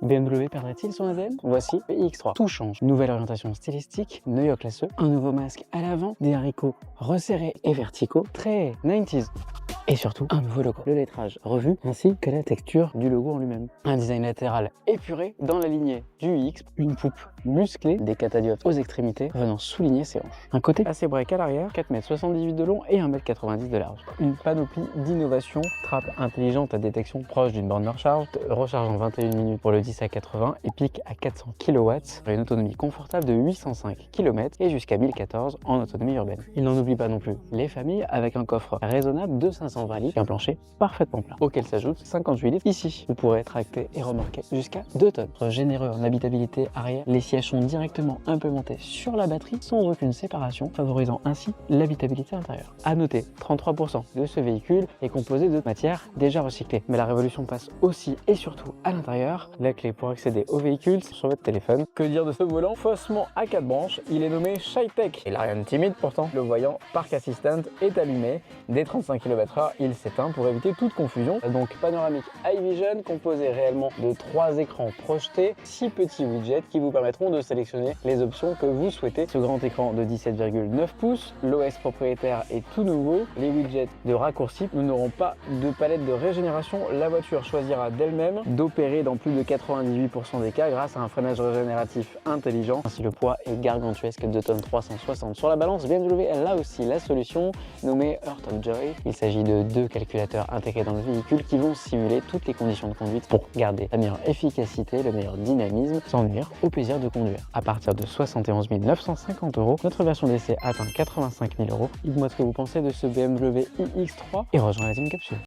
BMW perdrait-il son ADN? Voici le iX3. Tout change. Nouvelle orientation stylistique, noyau classeux, un nouveau masque à l'avant, des haricots resserrés et verticaux, très 90s. Et surtout, un nouveau logo. Le lettrage revu, ainsi que la texture du logo en lui-même. Un design latéral épuré dans la lignée du iX, une poupe musclée, des catadiotes aux extrémités venant souligner ses hanches. Un côté assez break à l'arrière, 4,78 m de long et 1,90 m de large. Une panoplie d'innovation, trappe intelligente à détection proche d'une borne de recharge, recharge en 21 minutes pour le 10 à 80 et pique à 400 kW, une autonomie confortable de 805 km et jusqu'à 1014 en autonomie urbaine. Il n'en oublie pas non plus les familles avec un coffre raisonnable de 520 litres et un plancher parfaitement plat, auquel s'ajoute 58 litres ici. Vous pourrez tracter et remorquer jusqu'à 2 tonnes. Généreux en habitabilité arrière, les sièges sont directement implémentés sur la batterie sans aucune séparation, favorisant ainsi l'habitabilité intérieure. À noter, 33% de ce véhicule est composé de matières déjà recyclées. Mais la révolution passe aussi et surtout à l'intérieur. La clé pour accéder au véhicule, c'est sur votre téléphone. Que dire de ce volant faussement à 4 branches? Il est nommé ShyTech. Il n'a rien de timide pourtant. Le voyant Park Assistant est allumé. Dès 35 km/h, il s'éteint pour éviter toute confusion. Donc panoramique High Vision composé réellement de 3 écrans projetés, 6 petits widgets qui vous permettront de sélectionner les options que vous souhaitez. Ce grand écran de 17,9 pouces, l'OS propriétaire est tout nouveau, les widgets de raccourci, nous n'aurons pas de palette de régénération, la voiture choisira d'elle-même d'opérer dans plus de 98% des cas grâce à un freinage régénératif intelligent. Ainsi le poids est gargantuesque, 2 tonnes 360 sur la balance. BMW a là aussi la solution nommée Heart of Joy. Il s'agit de 2 calculateurs intégrés dans le véhicule qui vont simuler toutes les conditions de conduite pour garder la meilleure efficacité, le meilleur dynamisme sans nuire au plaisir de conduire. À partir de 71 950 €, notre version d'essai atteint 85 000 €. Dites-moi ce que vous pensez de ce BMW iX3 et rejoins la team Capsule.